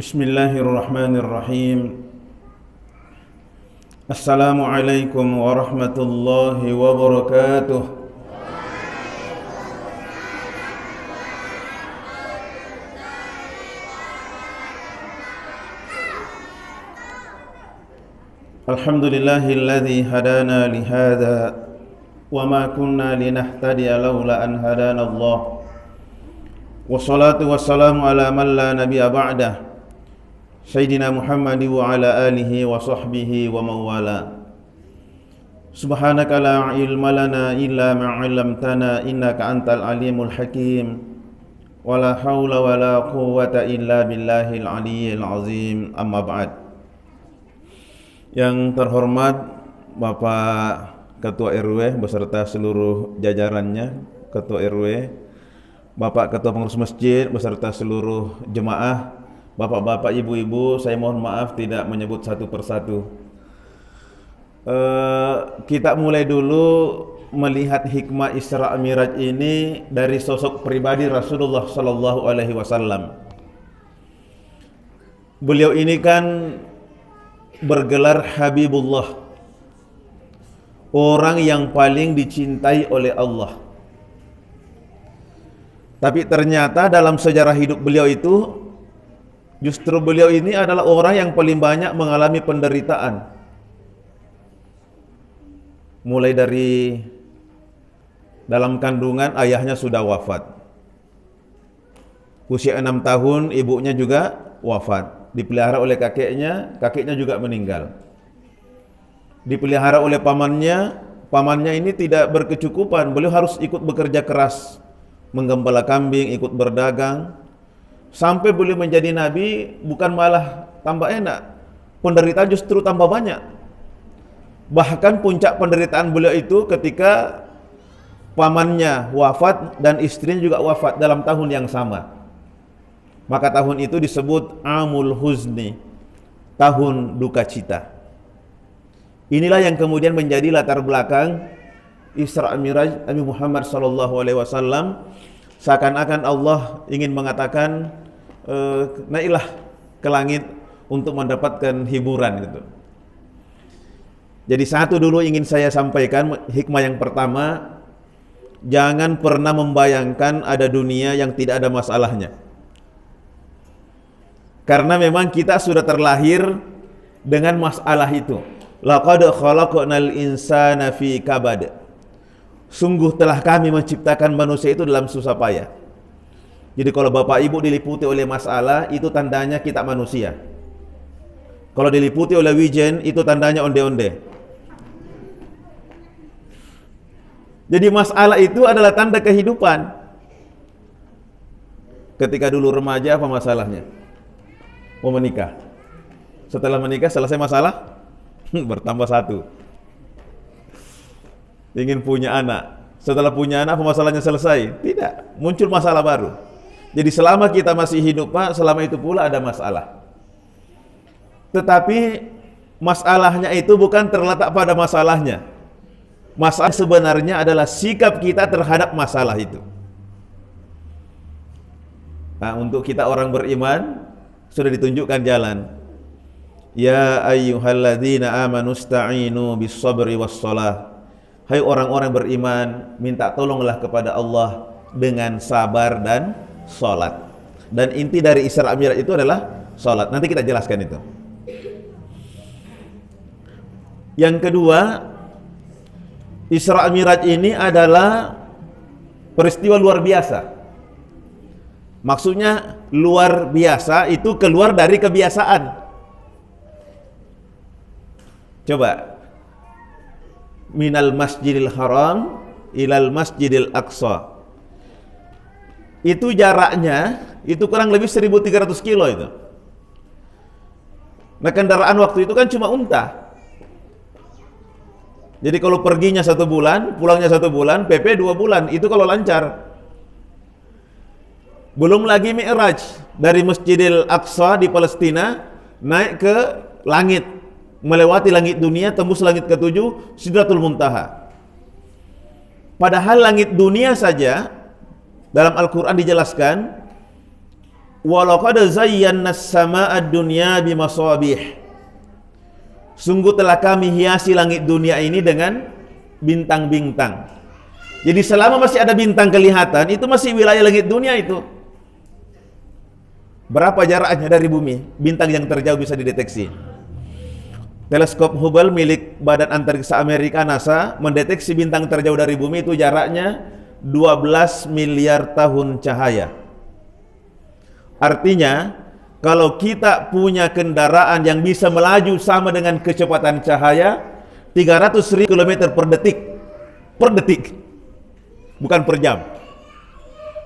Bismillahirrahmanirrahim. Assalamualaikum warahmatullahi wabarakatuh. Alhamdulillahilladzi hadana lihada wa ma kunna linahtadiya laula an hadana Allah. Wassalatu wassalamu ala man la nabiyya ba'dah. Sayyidina Muhammad wa ala alihi wa sahbihi wa mawala. Subhanaka la ilma lana illa ma 'allamtana innaka antal alimul hakim. Wa la haula wa la quwwata illa billahil aliyyil azim. Amma ba'd. Yang terhormat Bapak Ketua RW beserta seluruh jajarannya, Ketua RW, Bapak Ketua Pengurus Masjid beserta seluruh jemaah, Bapak-bapak, ibu-ibu, saya mohon maaf tidak menyebut satu persatu. Kita mulai dulu melihat hikmah Isra Miraj ini dari sosok pribadi Rasulullah Sallallahu Alaihi Wasallam. Beliau ini kan bergelar Habibullah, orang yang paling dicintai oleh Allah. Tapi ternyata dalam sejarah hidup beliau itu, justru beliau ini adalah orang yang paling banyak mengalami penderitaan. Mulai dari dalam kandungan ayahnya sudah wafat. Usia 6 tahun ibunya juga wafat. Dipelihara oleh kakeknya juga meninggal. Dipelihara oleh pamannya ini tidak berkecukupan. Beliau harus ikut bekerja keras, menggembala kambing, ikut berdagang. Sampai beliau menjadi nabi, bukan malah tambah enak, penderitaan justru tambah banyak. Bahkan puncak penderitaan beliau itu ketika pamannya wafat dan istrinya juga wafat dalam tahun yang sama. Maka tahun itu disebut Amul Huzni, tahun duka cita. Inilah yang kemudian menjadi latar belakang Isra Miraj Nabi Muhammad SAW. Seakan-akan Allah ingin mengatakan, naiklah ke langit untuk mendapatkan hiburan gitu. Jadi satu dulu ingin saya sampaikan, hikmah yang pertama, jangan pernah membayangkan ada dunia yang tidak ada masalahnya. Karena memang kita sudah terlahir dengan masalah itu. Laqad khalaqnal insana fi kabad. Sungguh telah kami menciptakan manusia itu dalam susah payah. Jadi kalau bapak ibu diliputi oleh masalah, itu tandanya kita manusia. Kalau diliputi oleh wijen, itu tandanya onde-onde. Jadi masalah itu adalah tanda kehidupan. Ketika dulu remaja, apa masalahnya? Mau menikah. Setelah menikah selesai masalah, bertambah satu. Ingin punya anak. Setelah punya anak, apa masalahnya selesai? Tidak, muncul masalah baru. Jadi selama kita masih hidup, Pak, selama itu pula ada masalah. Tetapi masalahnya itu bukan terletak pada masalahnya. Masalah sebenarnya adalah sikap kita terhadap masalah itu. Nah, untuk kita orang beriman sudah ditunjukkan jalan. Ya ayyuhalladzina amanu sta'inu bis sabri was shalah. Hai orang-orang beriman, minta tolonglah kepada Allah dengan sabar dan salat. Dan inti dari Isra Miraj itu adalah salat. Nanti kita jelaskan itu. Yang kedua, Isra Miraj ini adalah peristiwa luar biasa. Maksudnya luar biasa itu keluar dari kebiasaan. Coba, minal masjidil haram ilal masjidil aqsa. Itu jaraknya itu kurang lebih 1.300 kilo itu. Nah, kendaraan waktu itu kan cuma unta. Jadi kalau perginya 1 bulan, pulangnya 1 bulan, PP 2 bulan, itu kalau lancar. Belum lagi Mi'raj dari Masjidil Aqsa di Palestina naik ke langit, melewati langit dunia, tembus langit ke-7, Sidratul Muntaha. Padahal langit dunia saja dalam Al-Quran dijelaskan walaqad zayyana as-samaa'a ad-dunya bimasabih. Sungguh telah kami hiasi langit dunia ini dengan bintang-bintang. Jadi selama masih ada bintang kelihatan, itu masih wilayah langit dunia itu. Berapa jaraknya dari bumi? Bintang yang terjauh bisa dideteksi. Teleskop Hubble milik Badan Antariksa Amerika NASA mendeteksi bintang terjauh dari bumi itu jaraknya 12 miliar tahun cahaya. Artinya, kalau kita punya kendaraan yang bisa melaju sama dengan kecepatan cahaya 300.000 km per detik. Per detik. Bukan per jam.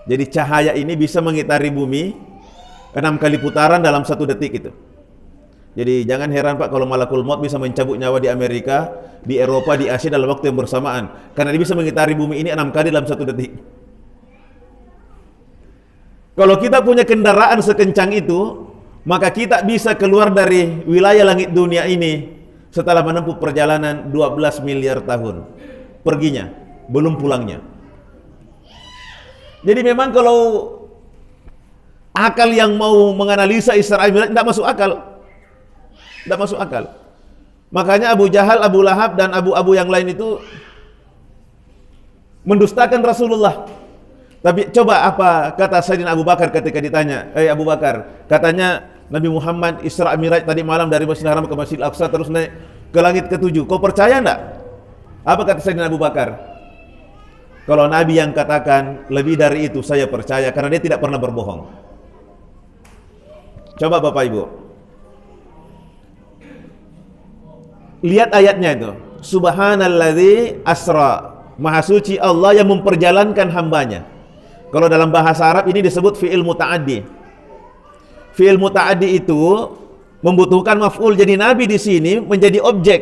Jadi cahaya ini bisa mengitari bumi 6 kali putaran dalam 1 detik itu. Jadi jangan heran Pak kalau malakul maut bisa mencabut nyawa di Amerika, di Eropa, di Asia dalam waktu yang bersamaan. Karena dia bisa mengitari bumi ini 6 kali dalam 1 detik. Kalau kita punya kendaraan sekencang itu, maka kita bisa keluar dari wilayah langit dunia ini setelah menempuh perjalanan 12 miliar tahun. Perginya, belum pulangnya. Jadi memang kalau akal yang mau menganalisa Isra Mi'raj tidak masuk akal. Tidak masuk akal. Makanya Abu Jahal, Abu Lahab, dan abu-abu yang lain itu mendustakan Rasulullah. Tapi coba apa kata Sayyidina Abu Bakar ketika ditanya, Abu Bakar, katanya Nabi Muhammad Isra Mi'raj tadi malam dari Masjidil Haram ke Masjidil Aqsa terus naik ke langit ke-7. Kau percaya enggak? Apa kata Sayyidina Abu Bakar? Kalau Nabi yang katakan lebih dari itu saya percaya, karena dia tidak pernah berbohong. Coba Bapak Ibu lihat ayatnya itu. Subhanalladzi asra, maha suci Allah yang memperjalankan hambanya. Kalau dalam bahasa Arab ini disebut fi'il muta'addi. Fi'il muta'addi itu membutuhkan maf'ul. Jadi Nabi di sini menjadi objek.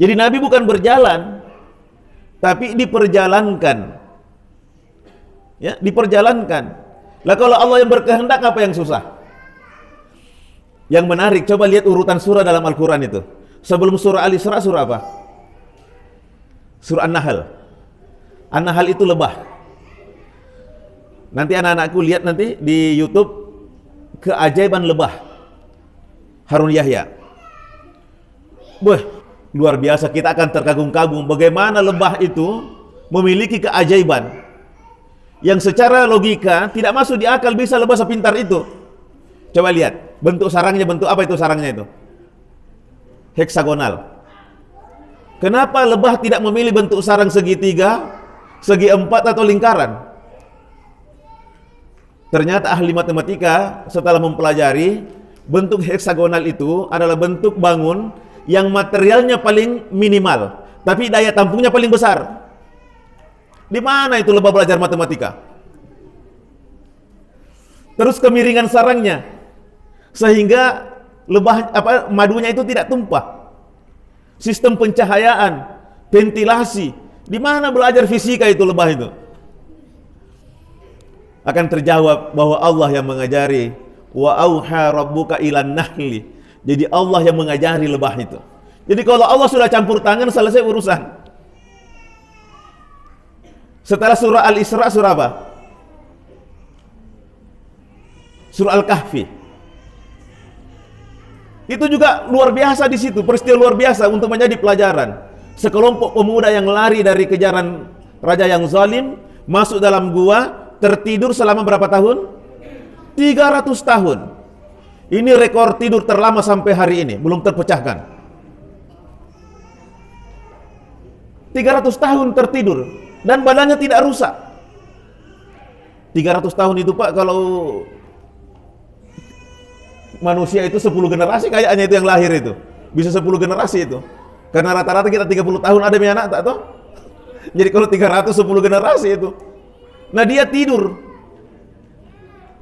Jadi Nabi bukan berjalan, tapi diperjalankan. Ya, diperjalankan. Lah kalau Allah yang berkehendak, apa yang susah? Yang menarik, coba lihat urutan surah dalam Al-Quran itu. Sebelum surah Al-Isra, surah apa? Surah An-Nahl. An-Nahl itu lebah. Nanti anak-anakku lihat nanti di YouTube keajaiban lebah Harun Yahya. Luar biasa, kita akan terkagum-kagum bagaimana lebah itu memiliki keajaiban yang secara logika tidak masuk di akal. Bisa lebah sepintar itu. Coba lihat bentuk sarangnya, bentuk apa itu sarangnya itu? Heksagonal. Kenapa lebah tidak memilih bentuk sarang segitiga, segi empat atau lingkaran? Ternyata ahli matematika setelah mempelajari bentuk heksagonal itu adalah bentuk bangun yang materialnya paling minimal, tapi daya tampungnya paling besar. Di mana itu lebah belajar matematika? Terus kemiringan sarangnya sehingga lebah madunya itu tidak tumpah. Sistem pencahayaan, ventilasi, di mana belajar fisika itu lebah itu? Akan terjawab bahwa Allah yang mengajari, wa auha rabbuka ilan nahli. Jadi Allah yang mengajari lebah itu. Jadi kalau Allah sudah campur tangan, selesai urusan. Setelah surah Al-Isra, surah apa? Surah Al-Kahfi. Itu juga luar biasa di situ, peristiwa luar biasa untuk menjadi pelajaran. Sekelompok pemuda yang lari dari kejaran raja yang zalim, masuk dalam gua, tertidur selama berapa tahun? 300 tahun. Ini rekor tidur terlama sampai hari ini, belum terpecahkan. 300 tahun tertidur dan badannya tidak rusak. 300 tahun itu Pak, kalau manusia itu 10 generasi kayaknya itu yang lahir itu. Bisa 10 generasi itu. Karena rata-rata kita 30 tahun ada punya anak, tak tahu? Jadi kalau 300 10 generasi itu. Nah dia tidur.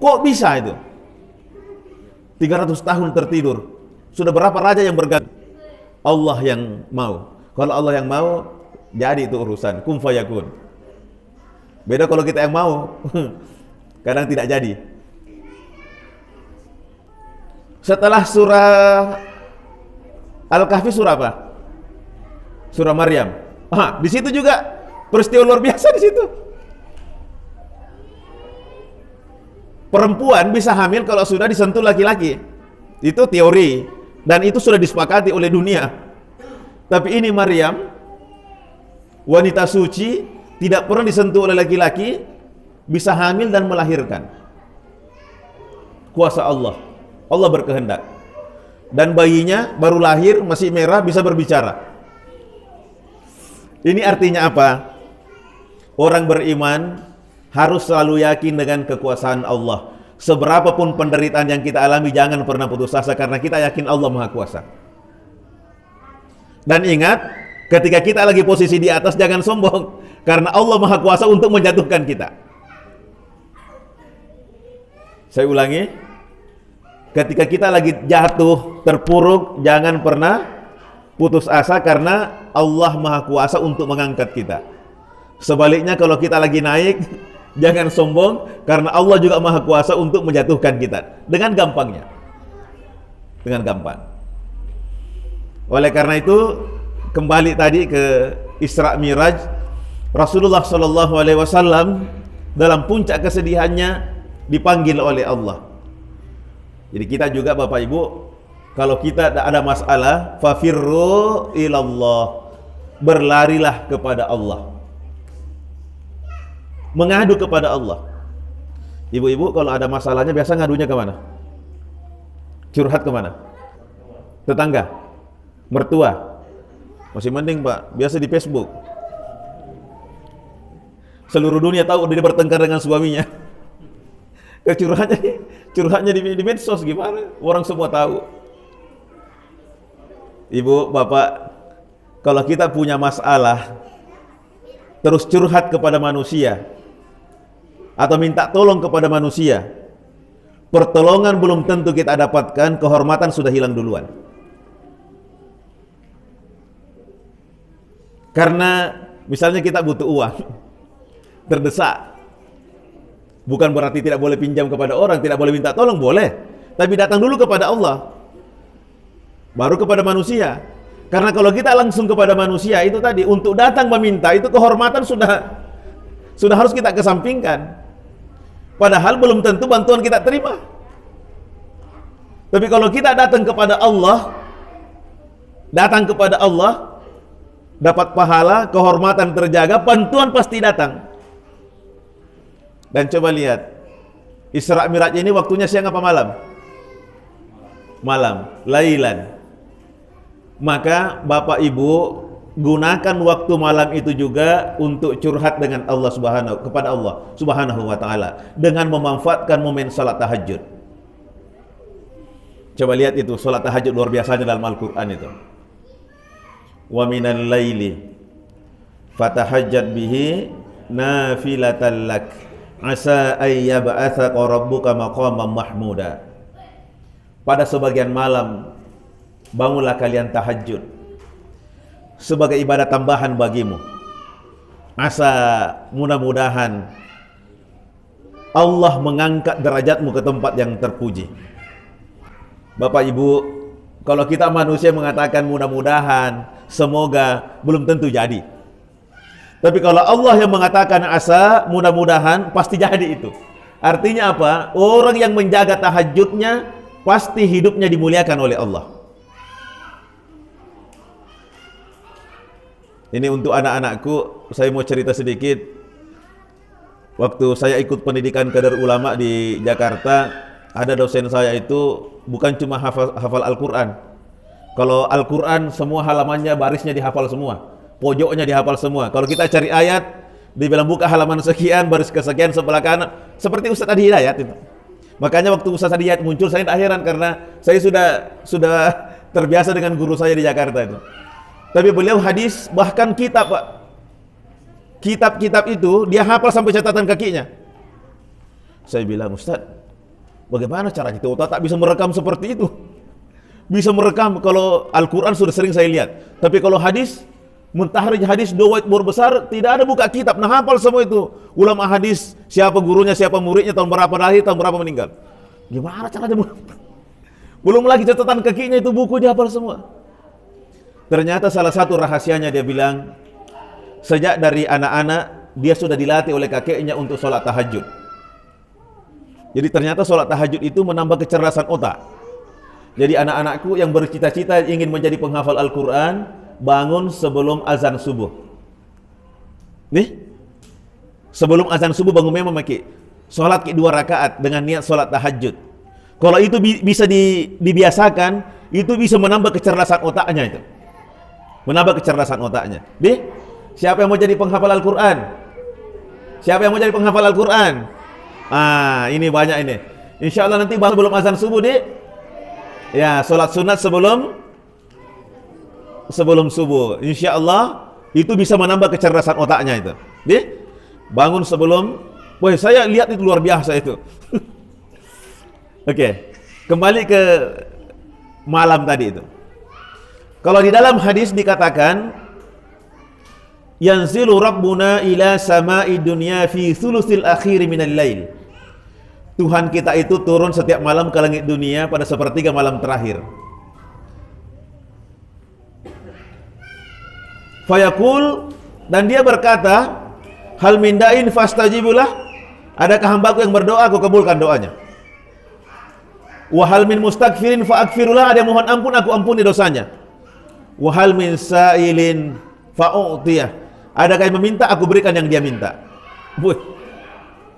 Kok bisa itu? 300 tahun tertidur. Sudah berapa raja yang berganti? Allah yang mau. Kalau Allah yang mau, jadi itu urusan. Kun fayakun. Beda kalau kita yang mau. Kadang tidak jadi. Setelah surah Al-Kahfi surah apa? Surah Maryam. Di situ juga peristiwa luar biasa di situ. perempuan bisa hamil kalau sudah disentuh laki-laki. Itu teori, dan itu sudah disepakati oleh dunia. Tapi ini Maryam, wanita suci, tidak pernah disentuh oleh laki-laki, bisa hamil dan melahirkan. Kuasa Allah. Allah berkehendak. Dan bayinya baru lahir, masih merah, bisa berbicara. Ini artinya apa? Orang beriman harus selalu yakin dengan kekuasaan Allah. Seberapapun penderitaan yang kita alami, jangan pernah putus asa, karena kita yakin Allah Maha Kuasa. Dan ingat, ketika kita lagi posisi di atas, jangan sombong, karena Allah Maha Kuasa untuk menjatuhkan kita. Saya ulangi, ketika kita lagi jatuh, terpuruk, jangan pernah putus asa, karena Allah Maha Kuasa untuk mengangkat kita. Sebaliknya, kalau kita lagi naik, jangan sombong, karena Allah juga Maha Kuasa untuk menjatuhkan kita dengan gampangnya. Dengan gampang. Oleh karena itu, kembali tadi ke Isra Miraj, Rasulullah SAW dalam puncak kesedihannya dipanggil oleh Allah. Jadi kita juga Bapak Ibu, kalau kita ada masalah, fafirru ilallah, berlarilah kepada Allah, mengadu kepada Allah. Ibu-ibu kalau ada masalahnya biasa ngadunya kemana? Curhat kemana? Tetangga? Mertua? Masih mending Pak, biasa di Facebook. Seluruh dunia tahu dia bertengkar dengan suaminya. Curhatnya di medsos gimana? Orang semua tahu. Ibu, Bapak, kalau kita punya masalah, terus curhat kepada manusia, atau minta tolong kepada manusia, pertolongan belum tentu kita dapatkan, kehormatan sudah hilang duluan. Karena misalnya kita butuh uang, terdesak, bukan berarti tidak boleh pinjam kepada orang, tidak boleh minta tolong, boleh, tapi datang dulu kepada Allah, baru kepada manusia. Karena kalau kita langsung kepada manusia, itu tadi, untuk datang meminta, itu kehormatan sudah harus kita kesampingkan. Padahal belum tentu bantuan kita terima. Tapi kalau kita datang kepada Allah, dapat pahala, kehormatan terjaga, bantuan pasti datang. Dan coba lihat, Isra Miraj ini waktunya siang apa malam? Malam, lailan. Maka Bapak Ibu gunakan waktu malam itu juga untuk curhat dengan Allah kepada Allah Subhanahu wa taala dengan memanfaatkan momen salat tahajud. Coba lihat itu, salat tahajud luar biasanya dalam Al-Qur'an itu. Wa minal laili fatahajjat bihi nafilatan lak asa ay yab'atsaka rabbuka maqaman mahmuda. Pada sebagian malam bangunlah kalian tahajud sebagai ibadah tambahan bagimu. Asa, mudah-mudahan Allah mengangkat derajatmu ke tempat yang terpuji. Bapak Ibu, kalau kita manusia mengatakan mudah-mudahan, semoga, belum tentu jadi. Tapi kalau Allah yang mengatakan asa, mudah-mudahan, pasti jadi itu. Artinya apa? Orang yang menjaga tahajudnya pasti hidupnya dimuliakan oleh Allah. Ini untuk anak-anakku, saya mau cerita sedikit. Waktu saya ikut pendidikan kader ulama di Jakarta, ada dosen saya itu bukan cuma hafal Al-Quran. Kalau Al-Quran semua halamannya, barisnya dihafal semua, pojoknya dihafal semua. Kalau kita cari ayat, dibilang buka halaman sekian, baris kesekian, sebelah kanan, seperti Ustaz Adi Hidayat itu. Makanya waktu Ustaz Adi Hidayat muncul, saya tak heran, karena saya sudah terbiasa dengan guru saya di Jakarta itu. Tapi beliau hadis, bahkan kitab Pak, kitab-kitab itu dia hafal sampai catatan kakinya. Saya bilang, Ustaz, bagaimana caranya itu? Otak tak bisa merekam seperti itu. Bisa merekam, kalau Al-Quran sudah sering saya lihat. Tapi kalau hadis, muntahrij hadis, dua whiteboard besar, tidak ada buka kitab. Nah, hafal semua itu. Ulama hadis, siapa gurunya, siapa muridnya, tahun berapa lahir, tahun berapa meninggal. Gimana caranya? Belum lagi catatan kakinya, itu buku dia hafal semua. Ternyata salah satu rahasianya, dia bilang, sejak dari anak-anak dia sudah dilatih oleh kakeknya untuk sholat tahajud. Jadi ternyata sholat tahajud itu menambah kecerdasan otak. Jadi anak-anakku yang bercita-cita ingin menjadi penghafal Al-Quran, bangun sebelum azan subuh. Nih, sebelum azan subuh bangun memang maki. Sholat 2 rakaat dengan niat sholat tahajud. Kalau itu bisa dibiasakan, itu bisa menambah kecerdasan otaknya itu. Menambah kecerdasan otaknya. Nih, siapa yang mau jadi penghafal Al-Quran? Siapa yang mau jadi penghafal Al-Quran? Ini banyak ini. Insya Allah nanti sebelum azan subuh ya, sholat sunat sebelum subuh. Insya Allah itu bisa menambah kecerdasan otaknya itu. Bangun sebelum, wah saya lihat itu luar biasa itu. Oke, kembali ke malam tadi itu. Kalau di dalam hadis dikatakan, yanzilu rabbuna ila sama'i dunya fi thuluthil akhir minal lail. Tuhan kita itu turun setiap malam ke langit dunia pada sepertiga malam terakhir. Fayaqul, dan dia berkata, hal min da'in fastajibulah, adakah hambaku yang berdoa, aku kabulkan doanya. Wa hal min mustaghfirin fa'aghfirullah, ada yang mohon ampun, aku ampuni dosanya. Wa hal min sa'ilin fa'u'tiyah, adakah yang meminta, aku berikan yang dia minta. Wih,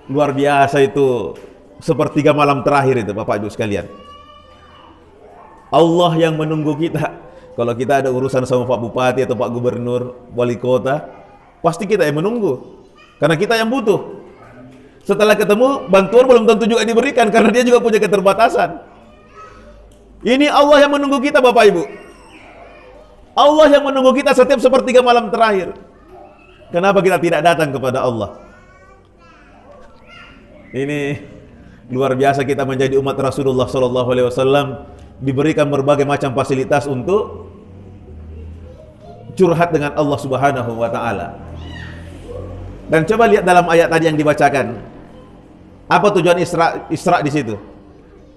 luar biasa itu. Sepertiga malam terakhir itu, Bapak Ibu sekalian. Allah yang menunggu kita. Kalau kita ada urusan sama Pak Bupati atau Pak Gubernur, Wali Kota, pasti kita yang menunggu, karena kita yang butuh. Setelah ketemu, bantuan belum tentu juga diberikan, karena dia juga punya keterbatasan. Ini Allah yang menunggu kita, Bapak Ibu. Allah yang menunggu kita setiap sepertiga malam terakhir. Kenapa kita tidak datang kepada Allah? Ini luar biasa, kita menjadi umat Rasulullah SAW, diberikan berbagai macam fasilitas untuk curhat dengan Allah Subhanahu wa Ta'ala. Dan coba lihat dalam ayat tadi yang dibacakan, apa tujuan Isra di situ?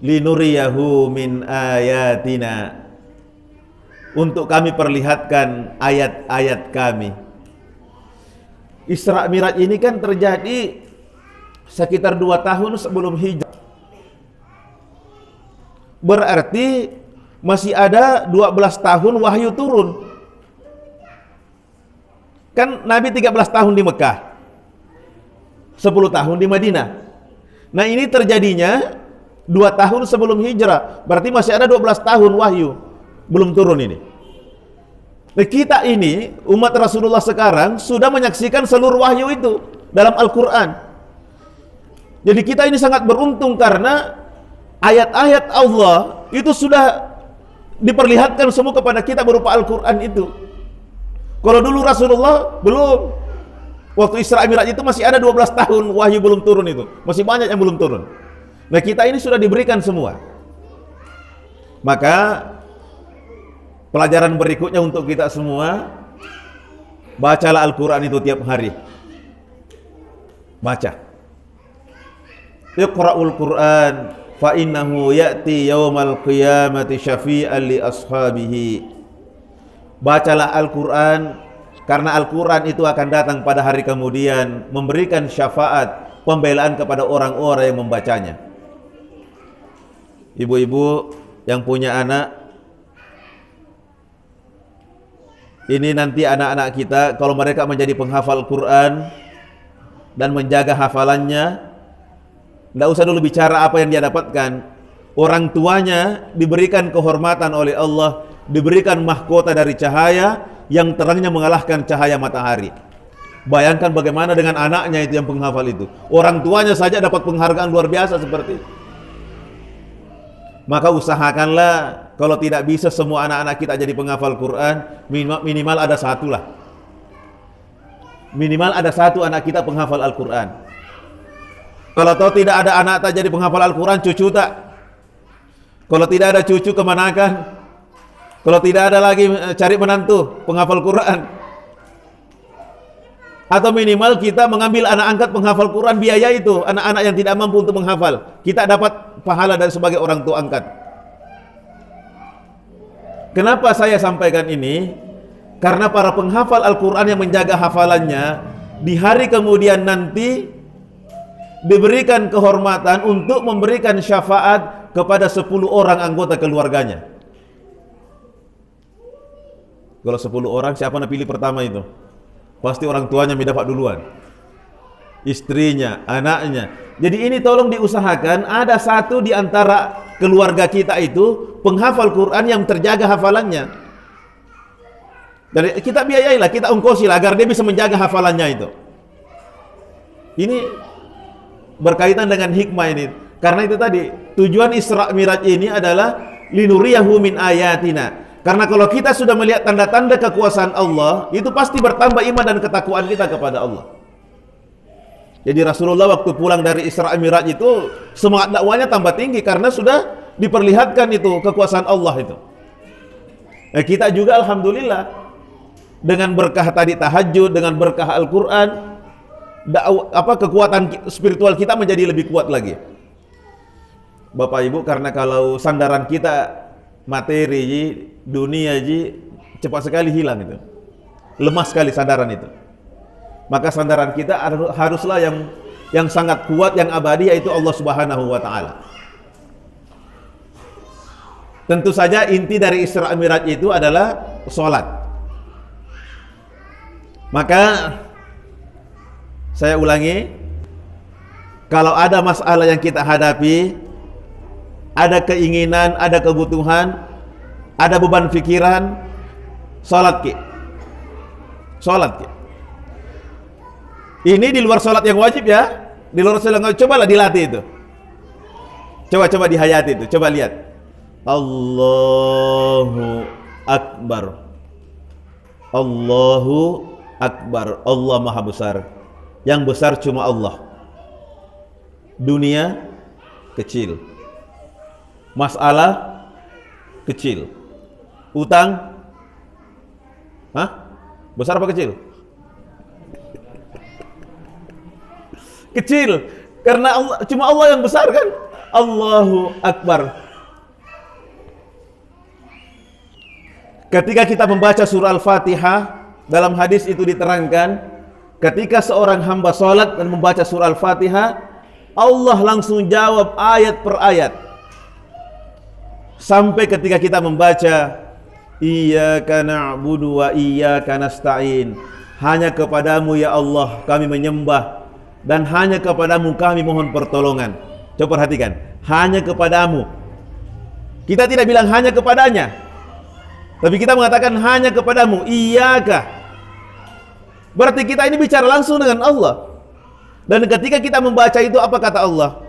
Linuriyahu min ayatina, untuk kami perlihatkan ayat-ayat kami. Isra Miraj ini kan terjadi sekitar 2 tahun sebelum hijrah. Berarti masih ada 12 tahun wahyu turun. Kan Nabi 13 tahun di Mekah, 10 tahun di Madinah. Nah ini terjadinya 2 tahun sebelum hijrah. Berarti masih ada 12 tahun wahyu belum turun ini. Nah kita ini umat Rasulullah sekarang sudah menyaksikan seluruh wahyu itu dalam Al-Quran. Jadi kita ini sangat beruntung karena ayat-ayat Allah itu sudah diperlihatkan semua kepada kita berupa Al-Quran itu. Kalau dulu Rasulullah belum, waktu Isra Mi'raj itu masih ada 12 tahun wahyu belum turun itu, masih banyak yang belum turun. Nah kita ini sudah diberikan semua. Maka pelajaran berikutnya untuk kita semua, bacalah Al-Quran itu tiap hari. Baca. Iqra'ul Qur'an fa innahu ya'ti yaumal qiyamati syafi'an li ashabihi. Bacalah Al-Quran, karena Al-Quran itu akan datang pada hari kemudian memberikan syafaat, pembelaan kepada orang-orang yang membacanya. Ibu-ibu yang punya anak, ini nanti anak-anak kita kalau mereka menjadi penghafal Quran dan menjaga hafalannya, tidak usah dulu bicara apa yang dia dapatkan. Orang tuanya diberikan kehormatan oleh Allah, diberikan mahkota dari cahaya yang terangnya mengalahkan cahaya matahari. Bayangkan bagaimana dengan anaknya itu yang penghafal itu. Orang tuanya saja dapat penghargaan luar biasa seperti itu. Maka usahakanlah, kalau tidak bisa semua anak-anak kita jadi penghafal Quran, minimal ada satu lah. Minimal ada satu anak kita penghafal Al-Quran. Kalau tahu tidak ada anak tak jadi penghafal Al-Quran, cucu tak. Kalau tidak ada cucu, kemanakan? Kalau tidak ada lagi, cari menantu penghafal Quran. Atau minimal kita mengambil anak angkat penghafal Quran, biaya itu anak-anak yang tidak mampu untuk menghafal, kita dapat pahala dari sebagai orang tua angkat. Kenapa saya sampaikan ini? Karena para penghafal Al-Quran yang menjaga hafalannya, di hari kemudian nanti diberikan kehormatan untuk memberikan syafaat kepada 10 orang anggota keluarganya. Kalau 10 orang, siapa yang pilih pertama itu? Pasti orang tuanya yang dapat duluan, istrinya, anaknya. Jadi ini tolong diusahakan ada satu di antara keluarga kita itu penghafal Quran yang terjaga hafalannya. Dan kita biayailah, kita ongkosilah agar dia bisa menjaga hafalannya itu. Ini berkaitan dengan hikmah ini. Karena itu tadi, tujuan Isra Miraj ini adalah linuriyahu min ayatina. Karena kalau kita sudah melihat tanda-tanda kekuasaan Allah, itu pasti bertambah iman dan ketakwaan kita kepada Allah. Jadi Rasulullah waktu pulang dari Isra Miraj itu semangat dakwanya tambah tinggi karena sudah diperlihatkan itu kekuasaan Allah itu. Kita juga alhamdulillah dengan berkah tadi tahajud, dengan berkah Al-Qur'an, kekuatan spiritual kita menjadi lebih kuat lagi. Bapak Ibu, karena kalau sandaran kita materi, dunia, cepat sekali hilang itu. Lemah sekali sandaran itu. Maka sandaran kita haruslah yang sangat kuat, yang abadi, yaitu Allah Subhanahu wa Ta'ala. Tentu saja inti dari Isra Miraj itu adalah sholat. Maka saya ulangi, kalau ada masalah yang kita hadapi, ada keinginan, ada kebutuhan, ada beban pikiran, sholat ki. Sholat ki. Ini di luar sholat yang wajib ya. Di luar sholat yang wajib, cobalah dilatih itu. Coba dihayati itu, coba lihat. Allahu Akbar. Allahu Akbar. Allah Maha Besar. Yang besar cuma Allah. Dunia kecil. Masalah kecil. Utang besar apa kecil? Kecil. Karena Allah, cuma Allah yang besar kan? Allahu Akbar. Ketika kita membaca surah Al-Fatihah, dalam hadis itu diterangkan, ketika seorang hamba sholat dan membaca surah Al-Fatihah, Allah langsung jawab ayat per ayat. Sampai ketika kita membaca Iyyaka na'budu wa iyyaka nasta'in, hanya kepadamu ya Allah kami menyembah, dan hanya kepadamu kami mohon pertolongan. Coba perhatikan, hanya kepadamu. Kita tidak bilang hanya kepadanya, tapi kita mengatakan hanya kepadamu. Iyyaka, berarti kita ini bicara langsung dengan Allah. Dan ketika kita membaca itu, apa kata Allah?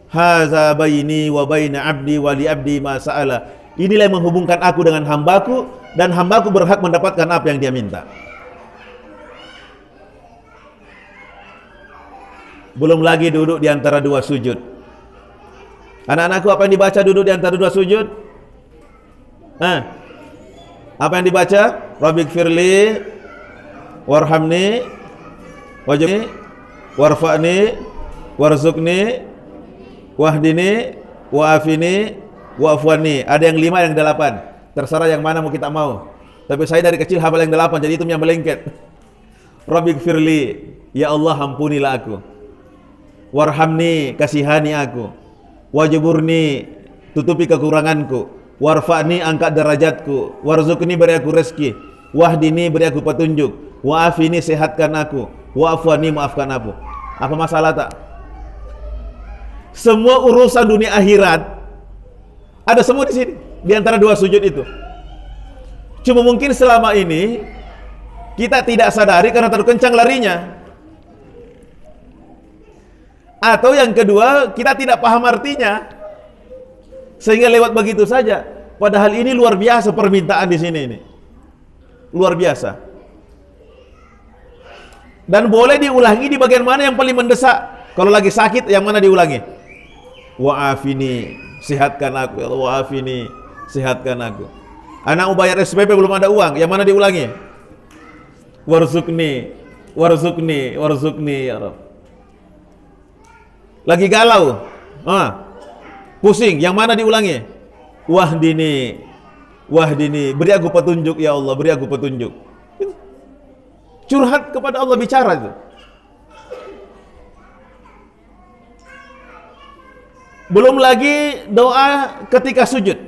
Haza baini wa baina abdi wa li abdi ma sa'ala. Inilah yang menghubungkan aku dengan hambaku, dan hambaku berhak mendapatkan apa yang dia minta. Belum lagi duduk di antara dua sujud. Anak-anakku, apa yang dibaca duduk di antara dua sujud? Apa yang dibaca? Rabbighfirli warhamni wajibni warfa'ni warzuqni wahdini wa'afini wa'afwani. Ada yang 5, yang 8. Terserah yang mana mau kita mau. Tapi saya dari kecil hafal yang 8, jadi itu yang melengket. Rabbighfirli, ya Allah ampunilah aku. Warhamni, kasihani aku. Wajiburni, tutupi kekuranganku. Warfa'ni, angkat derajatku. Warzuqni, beri aku rezeki. Wahdini, beri aku petunjuk. Wa'afini, sehatkan aku. Wa'afwani, maafkan aku. Apa masalah tak? Semua urusan dunia akhirat ada semua di sini, di antara dua sujud itu. Cuma mungkin selama ini kita tidak sadari karena terlalu kencang larinya. Atau yang kedua, kita tidak paham artinya, sehingga lewat begitu saja. Padahal ini luar biasa permintaan di sini ini. Luar biasa. Dan boleh diulangi di bagian mana yang paling mendesak. Kalau lagi sakit, yang mana diulangi? Wa'afini, sehatkan aku ya Allah. Wa'afini, sehatkan aku. Anak mau bayar SPP belum ada uang, yang mana diulangi? Warzuqni, warzuqni, warzuqni ya Rabb. Lagi galau, pusing, yang mana diulangi? Wahdini, wahdini, beri aku petunjuk ya Allah, beri aku petunjuk. Curhat kepada Allah, bicara itu. Belum lagi doa ketika sujud.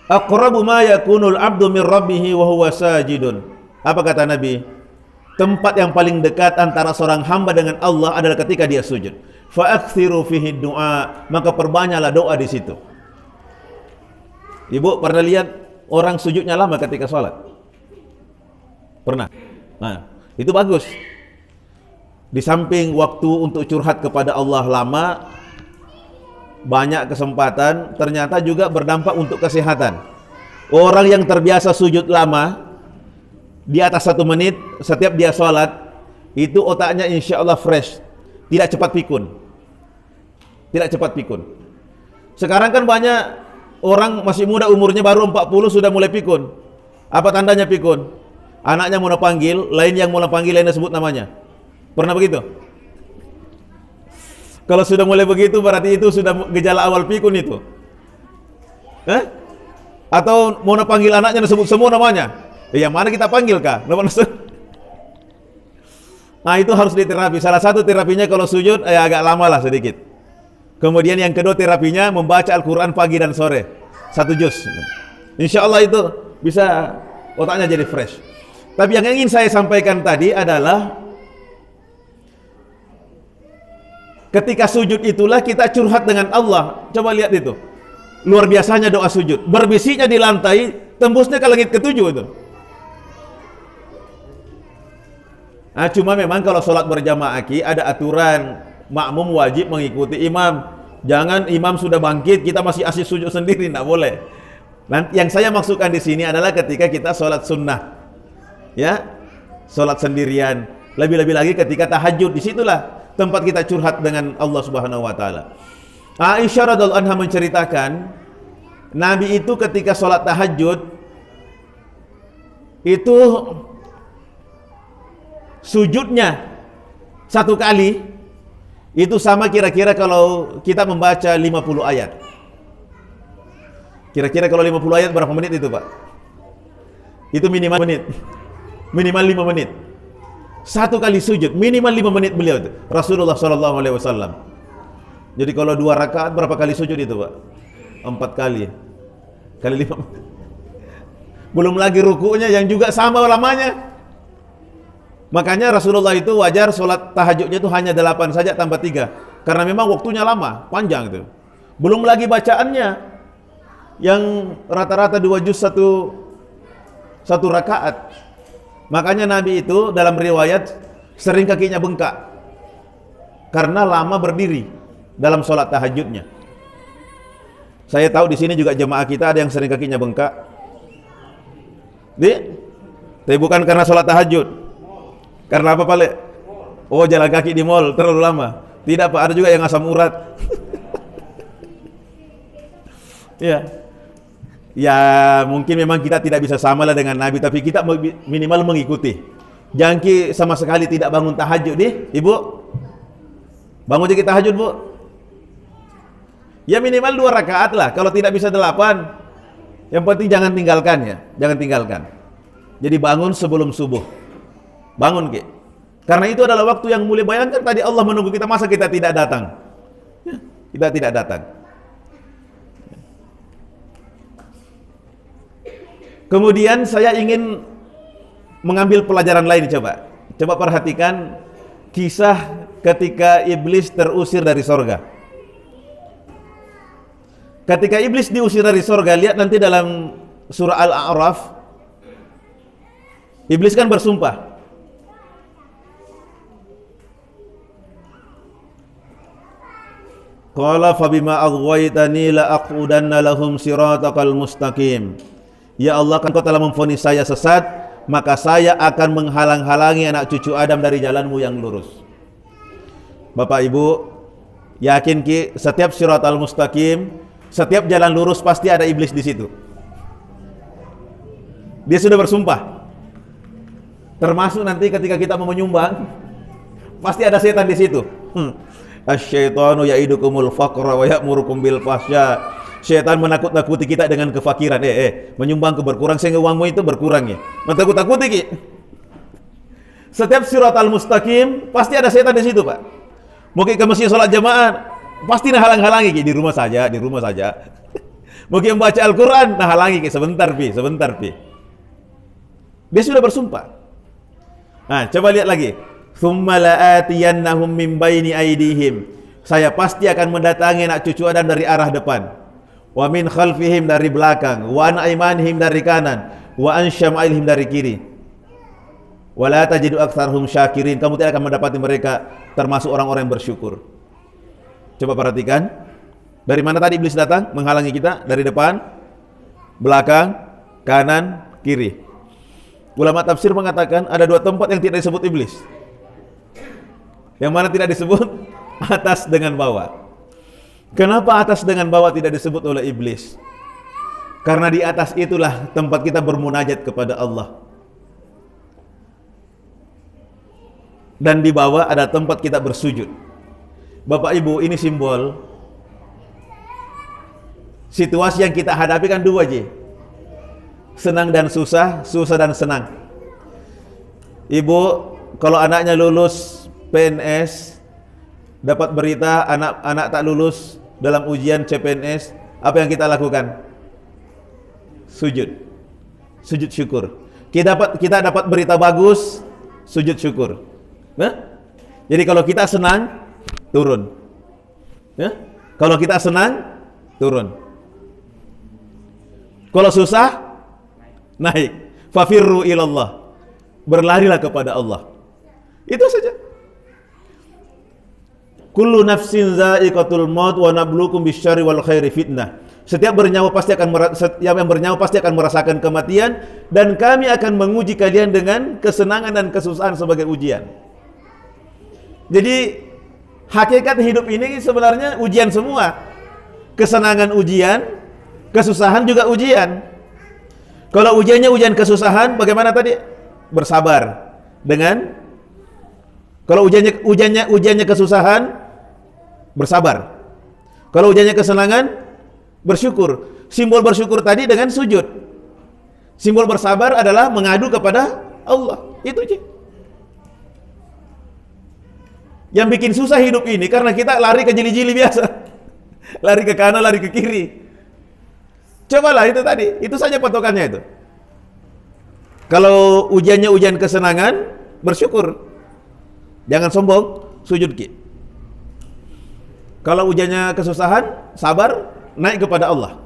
Aqrabu ma yakunul abdu min rabbih wa huwa sajidun. Apa kata Nabi? Tempat yang paling dekat antara seorang hamba dengan Allah adalah ketika dia sujud. Fa aktsiru fihi du'a, maka perbanyaklah doa di situ. Ibu pernah lihat orang sujudnya lama ketika sholat? Pernah? Nah, itu bagus. Di samping waktu untuk curhat kepada Allah lama, banyak kesempatan, ternyata juga berdampak untuk kesehatan. Orang yang terbiasa sujud lama, di atas 1 menit, setiap dia sholat, itu otaknya insya Allah fresh, tidak cepat pikun. Tidak cepat pikun. Sekarang kan banyak orang masih muda, umurnya baru 40 sudah mulai pikun. Apa tandanya pikun? Anaknya mau panggil, lain yang mau panggil, lainnya sebut namanya. Pernah begitu? Kalau sudah mulai begitu berarti itu sudah gejala awal pikun itu. Atau mau panggil anaknya disebut semua namanya. Yang mana kita panggil kah? Nah, itu harus diterapi. Salah satu terapinya kalau sujud agak lama lah sedikit. Kemudian yang kedua terapinya membaca Al-Quran pagi dan sore 1 juz. Insya Allah itu bisa otaknya jadi fresh. Tapi yang ingin saya sampaikan tadi adalah ketika sujud itulah kita curhat dengan Allah. Coba lihat itu. Luar biasanya doa sujud. Berbisiknya di lantai, tembusnya ke langit ke-7 itu. Nah, cuma memang kalau sholat berjamaah ada aturan, makmum wajib mengikuti imam. Jangan imam sudah bangkit, kita masih asyik sujud sendiri, tidak boleh. Nanti yang saya maksudkan di sini adalah ketika kita sholat sunnah, ya, sholat sendirian. Lebih-lebih lagi ketika tahajud, disitulah tempat kita curhat dengan Allah Subhanahu Wa Taala. Aisyah radhiallahu anha menceritakan, Nabi itu ketika sholat tahajud itu sujudnya 1 kali itu sama kira-kira kalau kita membaca 50 ayat. Kira-kira kalau 50 ayat berapa menit itu, Pak? Itu minimal menit. Minimal 5 menit. 1 kali sujud minimal 5 menit beliau itu. Rasulullah sallallahu alaihi wasallam. Jadi kalau 2 rakaat berapa kali sujud itu, Pak? 4 kali. Kali 5 menit. Belum lagi rukunya yang juga sama lamanya. Makanya Rasulullah itu wajar sholat tahajudnya itu hanya 8 saja tambah 3. Karena memang waktunya lama, panjang itu. Belum lagi bacaannya yang rata-rata 2 juz satu rakaat. Makanya Nabi itu dalam riwayat sering kakinya bengkak karena lama berdiri dalam sholat tahajudnya. Saya tahu di sini juga jemaah kita ada yang sering kakinya bengkak. Tapi bukan karena sholat tahajud. Karena apa, Pak? Oh, jalan kaki di mall terlalu lama. Tidak, Pak, ada juga yang asam urat. Ya. Ya, mungkin memang kita tidak bisa samalah dengan Nabi, tapi kita minimal mengikuti. Jangan sama sekali tidak bangun tahajud nih, Ibu. Bangun sedikit tahajud, Bu. Ya minimal 2 rakaat lah. Kalau tidak bisa 8, yang penting jangan tinggalkan ya. Jangan tinggalkan. Jadi bangun sebelum subuh. Bangun, Ki. Karena itu adalah waktu yang mulia. Bayangkan tadi Allah menunggu kita, masa kita tidak datang? Ya, kita tidak datang. Kemudian saya ingin mengambil pelajaran lain, coba. Coba perhatikan kisah ketika iblis terusir dari sorga. Ketika iblis diusir dari sorga, lihat nanti dalam surah Al-A'raf, iblis kan bersumpah. Qala fabima aghwaytani la aqudanna lahum siratakal mustaqim. Ya Allah, kan Kau telah memvonis saya sesat, maka saya akan menghalang-halangi anak cucu Adam dari jalanmu yang lurus. Bapak Ibu, yakin Ki, setiap siratal mustaqim, setiap jalan lurus pasti ada iblis di situ. Dia sudah bersumpah. Termasuk nanti ketika kita mau menyumbang, pasti ada setan di situ. Asy-syaitanu ya'idukumul faqra wa ya'murukum bil fahsya. Syaitan menakut-nakuti kita dengan kefakiran. Menyumbang ke berkurang sehingga uangmu itu berkurang ya. Menakut-nakuti, Ki. Setiap siratal mustaqim pasti ada setan di situ, Pak. Mau ke masjid salat jamaah, Pasti nah halang-halangi Ki, di rumah saja, di rumah saja. Mungkin baca Al-Quran, nah halangi Ki, sebentar Pi, sebentar Pi. Dia sudah bersumpah. Nah, coba lihat lagi. Tsumma la'atiyannahum min baini aydihim. Saya pasti akan mendatangi anak cucu Adam dari arah depan. Wa min khalfihim dari belakang, wa an aymanihim dari kanan, wa an syama'ilihim dari kiri. Wa la tajidu aktsarhum syakirin. Kamu tidak akan mendapati mereka termasuk orang-orang yang bersyukur. Coba perhatikan. Dari mana tadi iblis datang menghalangi kita? Dari depan, belakang, kanan, kiri. Ulama tafsir mengatakan ada dua tempat yang tidak disebut iblis. Yang mana tidak disebut? Atas dengan bawah. Kenapa atas dengan bawah tidak disebut oleh iblis? Karena di atas itulah tempat kita bermunajat kepada Allah. Dan di bawah ada tempat kita bersujud. Bapak Ibu, ini simbol situasi yang kita hadapi kan dua aja. Senang dan susah, susah dan senang. Ibu, kalau anaknya lulus PNS, dapat berita anak tak lulus dalam ujian CPNS, apa yang kita lakukan? Sujud. Sujud syukur. Kita dapat berita bagus, sujud syukur. Nah? Jadi kalau kita senang, turun. Ya? Kalau kita senang, turun. Kalau susah, naik. Fafirru ilallah. Berlarilah kepada Allah. Itu saja. Kullu nafsin za'iqatul maut wa nabluukum bisyarri wal khairi fitnah. Setiap yang bernyawa pasti akan merasakan kematian, dan kami akan menguji kalian dengan kesenangan dan kesusahan sebagai ujian. Jadi hakikat hidup ini sebenarnya ujian semua. Kesenangan ujian, kesusahan juga ujian. Kalau ujiannya ujian kesusahan, bagaimana tadi? Bersabar. Dengan kalau ujiannya kesusahan, bersabar. Kalau ujiannya kesenangan, bersyukur. Simbol bersyukur tadi dengan sujud. Simbol bersabar adalah mengadu kepada Allah. Itu aja. Yang bikin susah hidup ini karena kita lari ke jili-jili biasa. Lari ke kanan, lari ke kiri. Cobalah itu tadi, itu saja patokannya itu. Kalau ujiannya ujian kesenangan, bersyukur. Jangan sombong, sujud Ki. Kalau ujiannya kesusahan, sabar, naik kepada Allah.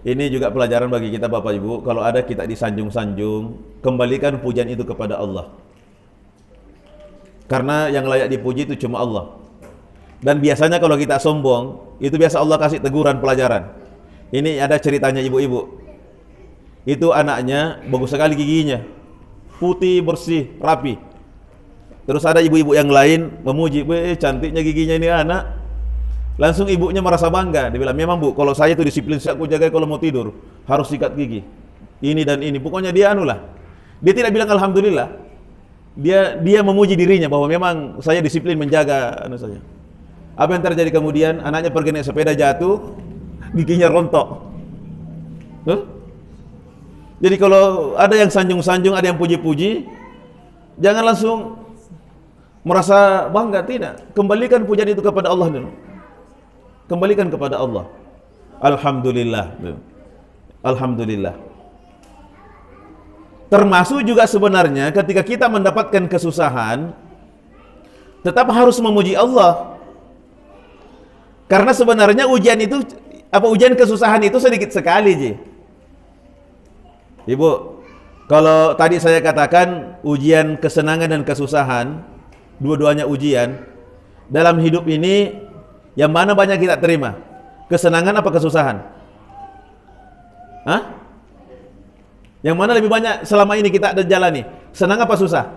Ini juga pelajaran bagi kita Bapak Ibu. Kalau ada kita disanjung-sanjung, kembalikan pujian itu kepada Allah. Karena yang layak dipuji itu cuma Allah. Dan biasanya kalau kita sombong, itu biasa Allah kasih teguran pelajaran. Ini ada ceritanya ibu-ibu. Itu anaknya bagus sekali giginya, putih, bersih, rapi. Terus ada ibu-ibu yang lain memuji, cantiknya giginya ini anak. Langsung ibunya merasa bangga. Dia bilang, memang Bu, kalau saya itu disiplin, saya aku jaga kalau mau tidur harus sikat gigi. Ini dan ini. Pokoknya dia anulah. Dia tidak bilang alhamdulillah. Dia memuji dirinya bahwa memang saya disiplin menjaga anu saja. Apa yang terjadi kemudian? Anaknya pergi naik sepeda, jatuh, giginya rontok. Jadi kalau ada yang sanjung-sanjung, ada yang puji-puji, jangan langsung merasa bangga, tidak. Kembalikan pujian itu kepada Allah dulu. Kembalikan kepada Allah. Alhamdulillah. Alhamdulillah. Termasuk juga sebenarnya ketika kita mendapatkan kesusahan, tetap harus memuji Allah. Karena sebenarnya ujian kesusahan itu sedikit sekali, Ji. Ibu, kalau tadi saya katakan ujian kesenangan dan kesusahan, dua-duanya ujian, dalam hidup ini yang mana banyak kita terima? Kesenangan apa kesusahan? Hah? Yang mana lebih banyak selama ini kita ada jalani? Senang apa susah?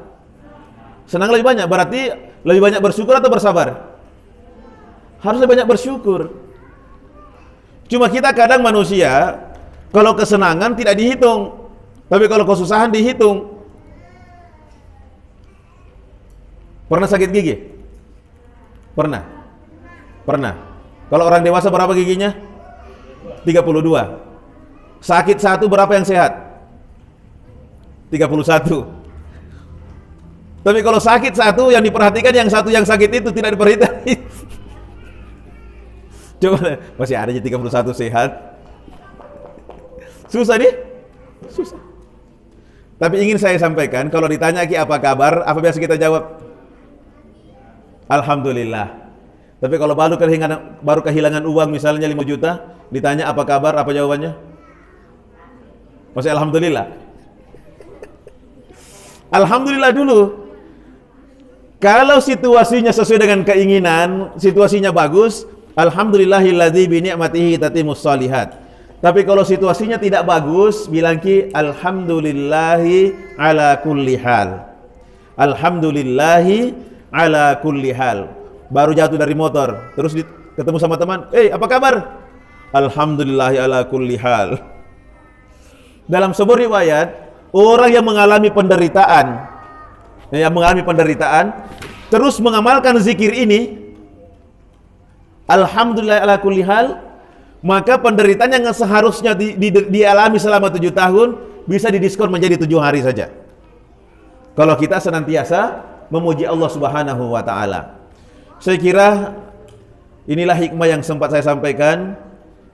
Senang lebih banyak, berarti lebih banyak bersyukur atau bersabar? Harus lebih banyak bersyukur. Cuma kita kadang manusia, kalau kesenangan tidak dihitung, tapi kalau kesusahan dihitung. Pernah sakit gigi? Pernah? Pernah. Kalau orang dewasa berapa giginya? 32. Sakit satu berapa yang sehat? 31. Tapi kalau sakit satu yang diperhatikan, yang satu yang sakit itu tidak diperhatikan. Coba masih ada aja 31 sehat. Susah nih? Susah. Tapi ingin saya sampaikan, kalau ditanya Ki apa kabar, apa biasa kita jawab? Alhamdulillah. Tapi kalau baru kehilangan uang misalnya 5 juta, ditanya apa kabar, apa jawabannya? Masih alhamdulillah. Alhamdulillah dulu. Kalau situasinya sesuai dengan keinginan, situasinya bagus, alhamdulillahilladzi bi ni'matihi tatimmus shalihat. Tapi kalau situasinya tidak bagus, bilang Ki alhamdulillahi ala kulli hal. Alhamdulillahi ala kulli hal. Baru jatuh dari motor, terus ketemu sama teman, apa kabar? Alhamdulillahi ala kulli hal. Dalam sebuah riwayat, orang yang mengalami penderitaan, terus mengamalkan zikir ini, alhamdulillah ala kulli hal, maka penderitaan yang seharusnya dialami selama 7 tahun bisa didiskon menjadi 7 hari saja. Kalau kita senantiasa memuji Allah Subhanahu wa taala. Saya kira inilah hikmah yang sempat saya sampaikan.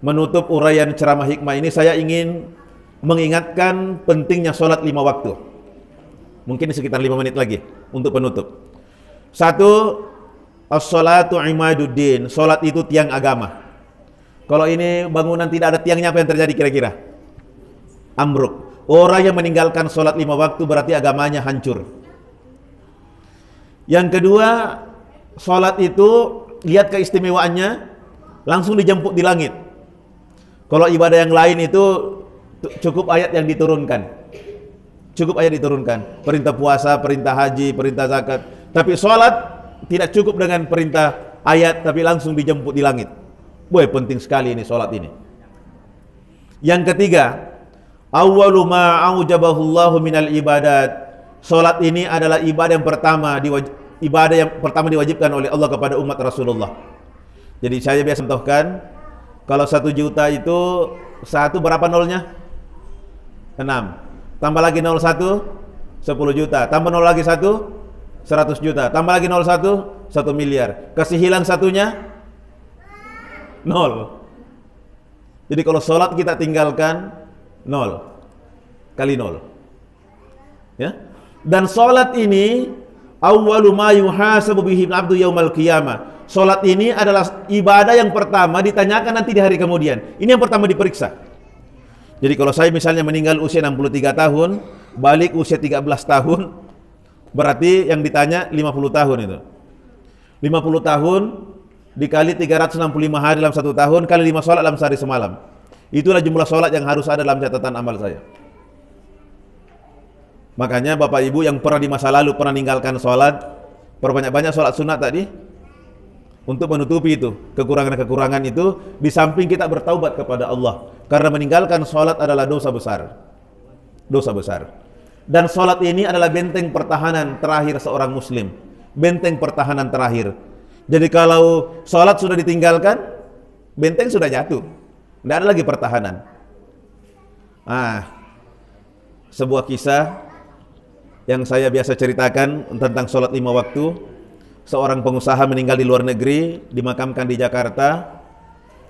Menutup uraian ceramah hikmah ini, saya ingin mengingatkan pentingnya sholat 5 waktu. Mungkin sekitar 5 menit lagi untuk penutup. 1, as-sholatu imaduddin. Sholat itu tiang agama. Kalau ini bangunan tidak ada tiangnya, apa yang terjadi kira-kira? Ambruk. Orang yang meninggalkan sholat 5 waktu berarti agamanya hancur. Yang kedua, sholat itu lihat keistimewaannya, langsung dijemput di langit. Kalau ibadah yang lain itu cukup ayat yang diturunkan. Cukup ayat diturunkan. Perintah puasa, perintah haji, perintah zakat. Tapi sholat tidak cukup dengan perintah ayat, tapi langsung dijemput di langit. Boy, penting sekali ini sholat ini. Yang ketiga, awwalu ma aujabahullahu minal ibadat. Sholat ini adalah ibadah yang pertama diwajibkan oleh Allah kepada umat Rasulullah. Jadi saya biasa contohkan, kalau 1 juta itu 1 berapa nolnya? 6. Tambah lagi 0 1, 10 juta. Tambah 0 lagi 1, 100 juta. Tambah lagi 0 1, 1 miliar. Kasih hilang satunya 0. Jadi kalau sholat kita tinggalkan 0 kali 0. Ya. Dan sholat ini awwalu ma yuhasabu bihi al-'abdu yaumal qiyamah. Sholat ini adalah ibadah yang pertama ditanyakan nanti di hari kemudian. Ini yang pertama diperiksa. Jadi kalau saya misalnya meninggal usia 63 tahun, balik usia 13 tahun, berarti yang ditanya 50 tahun itu. 50 tahun dikali 365 hari dalam 1 tahun, kali 5 sholat dalam sehari semalam. Itulah jumlah sholat yang harus ada dalam catatan amal saya. Makanya Bapak Ibu yang pernah di masa lalu pernah meninggalkan sholat, perbanyak-banyak sholat sunat tadi, untuk menutupi itu, kekurangan-kekurangan itu, di samping kita bertaubat kepada Allah. Karena meninggalkan sholat adalah dosa besar. Dosa besar. Dan sholat ini adalah benteng pertahanan terakhir seorang muslim. Benteng pertahanan terakhir. Jadi kalau sholat sudah ditinggalkan, benteng sudah jatuh. Tidak ada lagi pertahanan. Sebuah kisah yang saya biasa ceritakan tentang sholat 5 waktu. Seorang pengusaha meninggal di luar negeri, dimakamkan di Jakarta.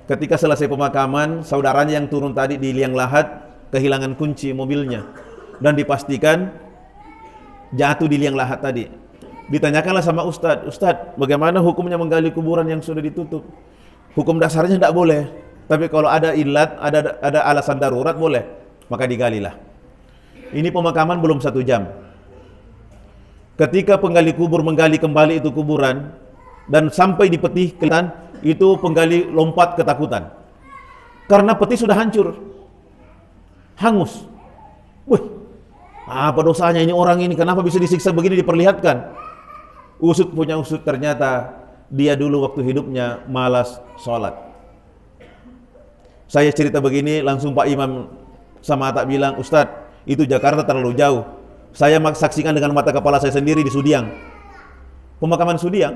Ketika selesai pemakaman, saudaranya yang turun tadi di liang lahat kehilangan kunci mobilnya dan dipastikan jatuh di liang lahat tadi. Ditanyakanlah sama Ustadz, bagaimana hukumnya menggali kuburan yang sudah ditutup? Hukum dasarnya tidak boleh, tapi kalau ada ilat, ada alasan darurat boleh, maka digalilah. Ini pemakaman belum 1 jam. Ketika penggali kubur menggali kembali itu kuburan dan sampai di peti kelihatan, itu penggali lompat ketakutan karena peti sudah hancur, hangus. Apa dosanya ini orang ini, kenapa bisa disiksa begini, diperlihatkan? Usut punya usut, ternyata dia dulu waktu hidupnya malas sholat. Saya cerita begini, langsung Pak Imam sama Atak bilang, Ustadz, itu Jakarta terlalu jauh. Saya saksikan dengan mata kepala saya sendiri di Sudiang, pemakaman Sudiang.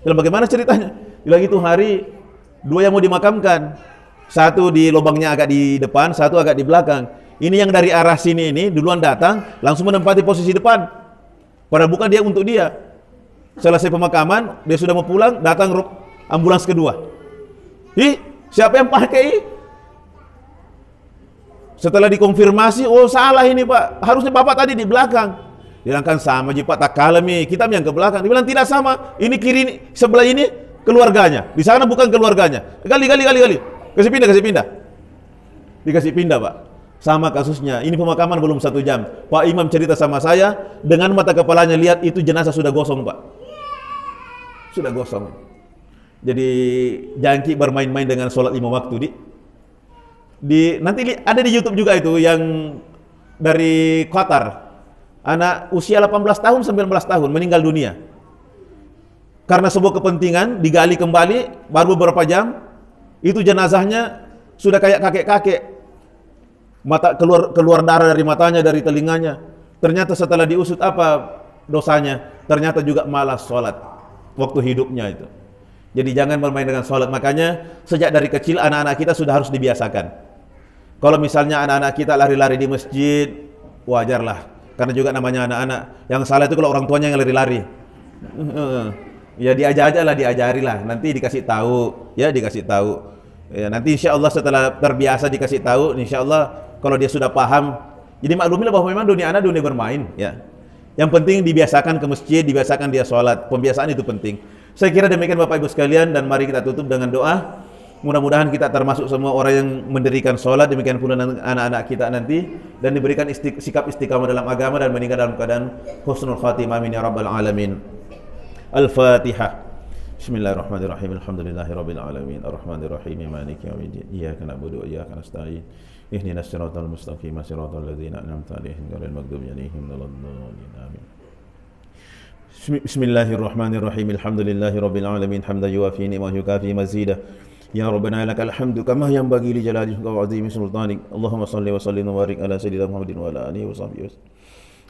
Dan bagaimana ceritanya? Bilang itu hari 2 yang mau dimakamkan, 1 di lubangnya agak di depan, 1 agak di belakang. Ini yang dari arah sini ini duluan datang, langsung menempati posisi depan. Padahal bukan dia untuk dia. Selesai pemakaman, dia sudah mau pulang, datang ambulans kedua. Ih, siapa yang pakai? Setelah dikonfirmasi, oh salah ini Pak, harusnya Bapak tadi di belakang. Bilangkan sama aja Pak, tak kalah nih, kita yang ke belakang. Dibilang tidak sama, ini kiri, sebelah ini keluarganya, di sana bukan keluarganya. Kali. Kasih pindah. Dikasih pindah Pak. Sama kasusnya, ini pemakaman belum 1 jam. Pak Imam cerita sama saya, dengan mata kepalanya lihat itu jenazah sudah gosong Pak. Sudah gosong. Jadi jangki bermain-main dengan sholat 5 waktu nanti ada di YouTube juga itu yang dari Qatar. Anak usia 18 tahun, 19 tahun meninggal dunia. Karena sebuah kepentingan digali kembali baru beberapa jam, itu jenazahnya sudah kayak kakek-kakek. Mata keluar darah dari matanya, dari telinganya. Ternyata setelah diusut apa dosanya? Ternyata juga malas sholat waktu hidupnya itu. Jadi jangan bermain dengan sholat. Makanya sejak dari kecil anak-anak kita sudah harus dibiasakan. Kalau misalnya anak-anak kita lari-lari di masjid, wajarlah. Karena juga namanya anak-anak. Yang salah itu kalau orang tuanya yang lari-lari. Ya diajarilah. Nanti dikasih tahu, ya dikasih tahu. Ya, nanti insya Allah setelah terbiasa dikasih tahu, insya Allah kalau dia sudah paham. Jadi maklumilah bahwa memang dunia anak dunia bermain. Ya. Yang penting dibiasakan ke masjid, dibiasakan dia sholat. Pembiasaan itu penting. Saya kira demikian Bapak Ibu sekalian, dan mari kita tutup dengan doa. Mudah-mudahan kita termasuk semua orang yang mendirikan sholat, demikian pula anak-anak kita nanti, dan diberikan sikap istiqamah dalam agama dan meninggal dalam keadaan husnul khatimah. Amin ya rabbal alamin. Al-Fatihah. Bismillahirrahmanirrahim. Alhamdulillahirabbil alamin. Arrahmanirrahim. Maliki yaumiddin. Iyyaka na'budu wa iyyaka nasta'in. Ihdinas siratal mustaqim, siratal ladzina an'amta 'alaihim ghairil maghdubi 'alaihim waladdallin. Amin. Bismillahirrahmanirrahim. Alhamdulillahirabbil alamin. Hamdan yuwafi ni'mahu yukafi mazidah. Ya Rabbana lakal hamdu kama yanbaghi li jalali wa 'azimi sultanik. Allahumma shalli wa sallim wa barik ala sayyidina Muhammadin wa ala alihi wa sahbihi.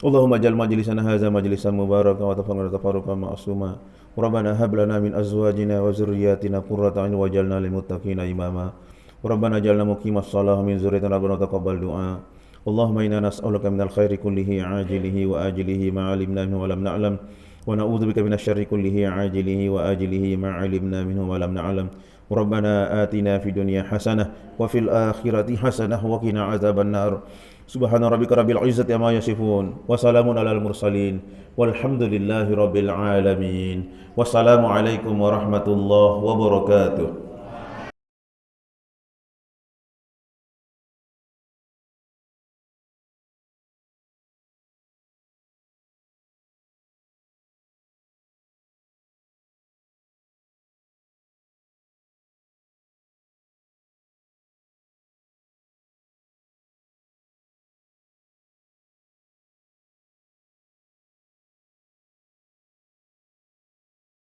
Allahumma ja'al majlisana hadza majlisan mubarakan wa tafarraqan ma'suma. Rabbana hab lana min azwajina wa dhurriyyatina qurrata a'yun waj'alna lil muttaqina imama. Rabbana ja'alna muqimas shalah min dzurriyyatina rabbana taqabbal du'a. Allahumma inna nas'aluka minal khairi kullihi 'ajilihi wa ajilihi ma 'alimna minhu wa lam na'lam. Wa na'udzubika minasy syarri kullihi 'ajilihi wa ajilihi ma 'alimna minhu wa lam na'lam. Rabbana atina fid dunya hasanah wa fil akhirati hasanah wa qina adzaban nar. Subhana rabbika rabbil izzati amma yasifun wa salamun alal mursalin walhamdulillahi rabbil alamin. Wassalamu alaikum warahmatullahi wabarakatuh.